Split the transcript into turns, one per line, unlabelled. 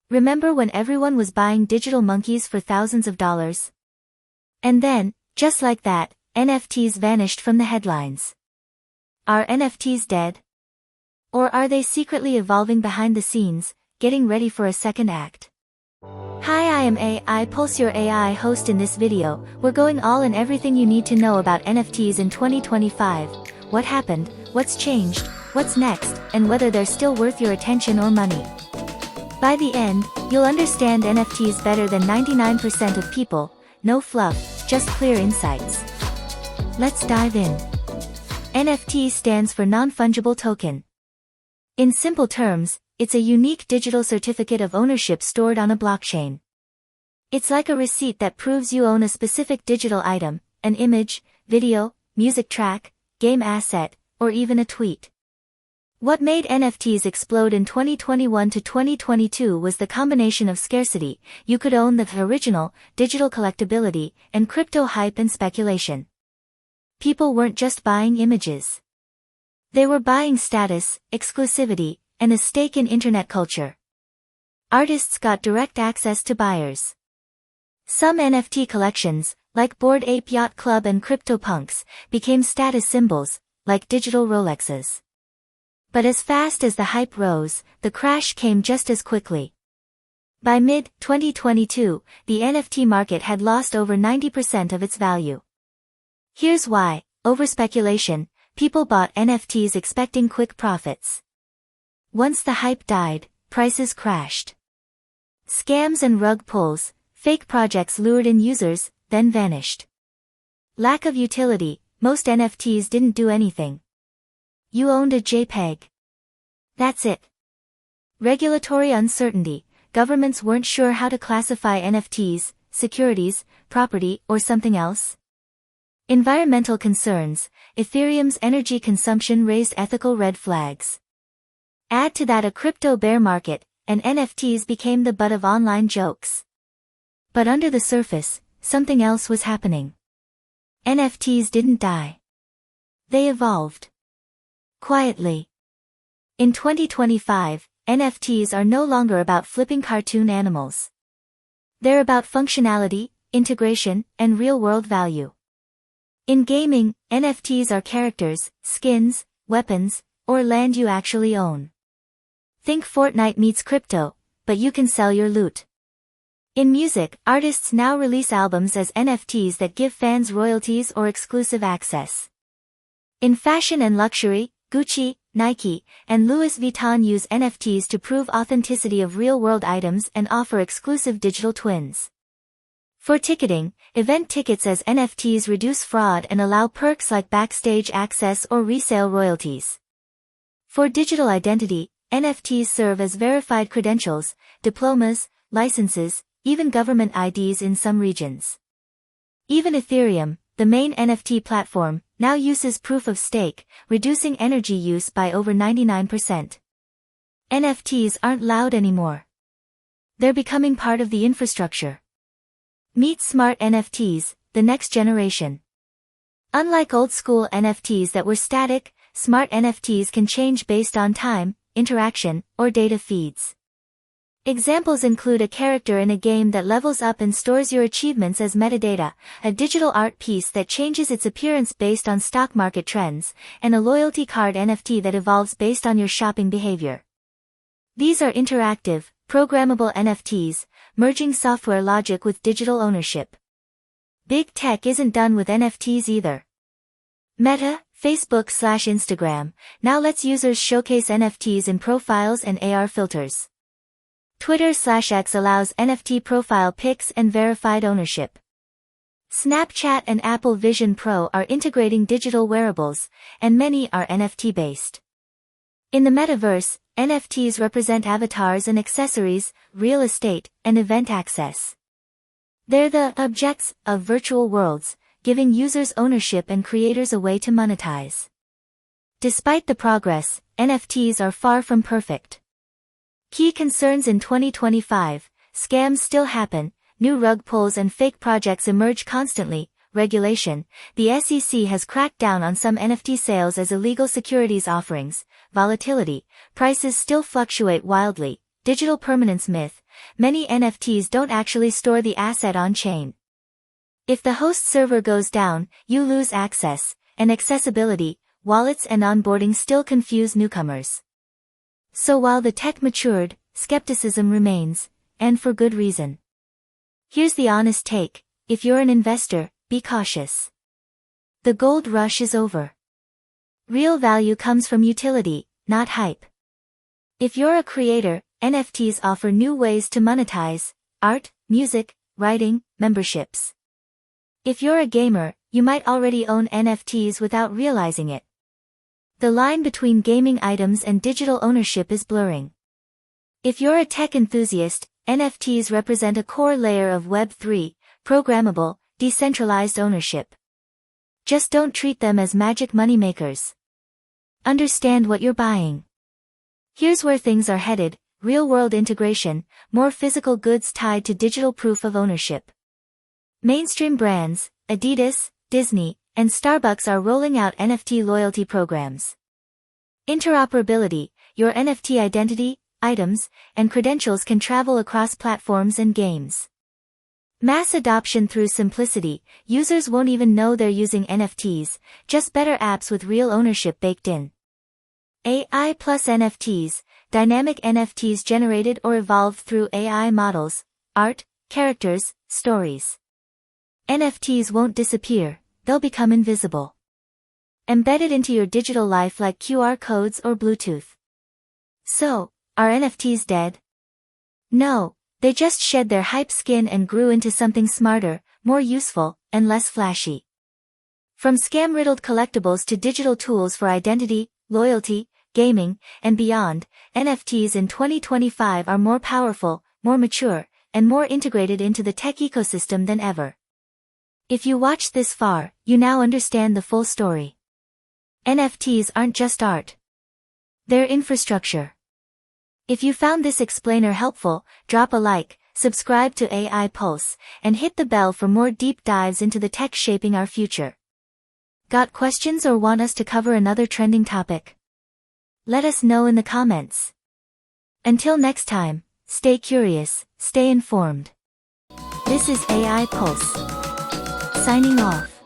Remember when everyone was buying digital monkeys for thousands of dollars? And then, just like that, NFTs vanished from the headlines. Are NFTs dead? Or are they secretly evolving behind the scenes, getting ready for a second act? Hi, I am AI Pulse, your AI host. In this video, we're going all in everything you need to know about NFTs in 2025, what happened, what's changed, what's next, and whether they're still worth your attention or money. By the end, you'll understand NFTs better than 99% of people. No fluff, just clear insights. Let's dive in. NFT stands for Non-Fungible Token. In simple terms, it's a unique digital certificate of ownership stored on a blockchain. It's like a receipt that proves you own a specific digital item, an image, video, music track, game asset, or even a tweet. What made NFTs explode in 2021 to 2022 was the combination of scarcity, you could own the original, digital collectability, and crypto hype and speculation. People weren't just buying images. They were buying status, exclusivity, and a stake in internet culture. Artists got direct access to buyers. Some NFT collections, like Bored Ape Yacht Club and CryptoPunks, became status symbols, like digital Rolexes. But as fast as the hype rose, the crash came just as quickly. By mid-2022, the NFT market had lost over 90% of its value. Here's why: overspeculation. People bought NFTs expecting quick profits. Once the hype died, prices crashed. Scams and rug pulls, fake projects lured in users, then vanished. Lack of utility, most NFTs didn't do anything. You owned a JPEG. That's it. Regulatory uncertainty, governments weren't sure how to classify NFTs, securities, property, or something else. Environmental concerns, Ethereum's energy consumption raised ethical red flags. Add to that a crypto bear market, and NFTs became the butt of online jokes. But under the surface, something else was happening. NFTs didn't die. They evolved. Quietly. In 2025, NFTs are no longer about flipping cartoon animals. They're about functionality, integration, and real-world value. In gaming, NFTs are characters, skins, weapons, or land you actually own. Think Fortnite meets crypto, but you can sell your loot. In music, artists now release albums as NFTs that give fans royalties or exclusive access. In fashion and luxury, Gucci, Nike, and Louis Vuitton use NFTs to prove authenticity of real-world items and offer exclusive digital twins. For ticketing, event tickets as NFTs reduce fraud and allow perks like backstage access or resale royalties. For digital identity, NFTs serve as verified credentials, diplomas, licenses, even government IDs in some regions. Even Ethereum, the main NFT platform, now uses proof of stake, reducing energy use by over 99%. NFTs aren't loud anymore. They're becoming part of the infrastructure. Meet smart NFTs, the next generation. Unlike old-school NFTs that were static, smart NFTs can change based on time, interaction, or data feeds. Examples include a character in a game that levels up and stores your achievements as metadata, a digital art piece that changes its appearance based on stock market trends, and a loyalty card NFT that evolves based on your shopping behavior. These are interactive, programmable NFTs, merging software logic with digital ownership. Big tech isn't done with NFTs either. Meta, Facebook/Instagram, now lets users showcase NFTs in profiles and AR filters. Twitter/X allows NFT profile pics and verified ownership. Snapchat and Apple Vision Pro are integrating digital wearables, and many are NFT-based. In the metaverse, NFTs represent avatars and accessories, real estate, and event access. They're the objects of virtual worlds, giving users ownership and creators a way to monetize. Despite the progress, NFTs are far from perfect. Key concerns in 2025, scams still happen, new rug pulls and fake projects emerge constantly. Regulation, the SEC has cracked down on some NFT sales as illegal securities offerings. Volatility, prices still fluctuate wildly. Digital permanence myth, many NFTs don't actually store the asset on-chain. If the host server goes down, you lose access, and accessibility, wallets and onboarding still confuse newcomers. So while the tech matured, skepticism remains, and for good reason. Here's the honest take: if you're an investor, be cautious. The gold rush is over. Real value comes from utility, not hype. If you're a creator, NFTs offer new ways to monetize: art, music, writing, memberships. If you're a gamer, you might already own NFTs without realizing it. The line between gaming items and digital ownership is blurring. If you're a tech enthusiast, NFTs represent a core layer of Web3, programmable, decentralized ownership. Just don't treat them as magic moneymakers. Understand what you're buying. Here's where things are headed: real-world integration, more physical goods tied to digital proof of ownership. Mainstream brands, Adidas, Disney, and Starbucks are rolling out NFT loyalty programs. Interoperability: your NFT identity, items, and credentials can travel across platforms and games. Mass adoption through simplicity: users won't even know they're using NFTs, just better apps with real ownership baked in. AI plus NFTs, dynamic NFTs generated or evolved through AI models, art, characters, stories. NFTs won't disappear, they'll become invisible. Embedded into your digital life like QR codes or Bluetooth. So, are NFTs dead? No, they just shed their hype skin and grew into something smarter, more useful, and less flashy. From scam-riddled collectibles to digital tools for identity, loyalty, gaming, and beyond, NFTs in 2025 are more powerful, more mature, and more integrated into the tech ecosystem than ever. If you watched this far, you now understand the full story. NFTs aren't just art. They're infrastructure. If you found this explainer helpful, drop a like, subscribe to AI Pulse, and hit the bell for more deep dives into the tech shaping our future. Got questions or want us to cover another trending topic? Let us know in the comments. Until next time, stay curious, stay informed. This is AI Pulse. Signing off.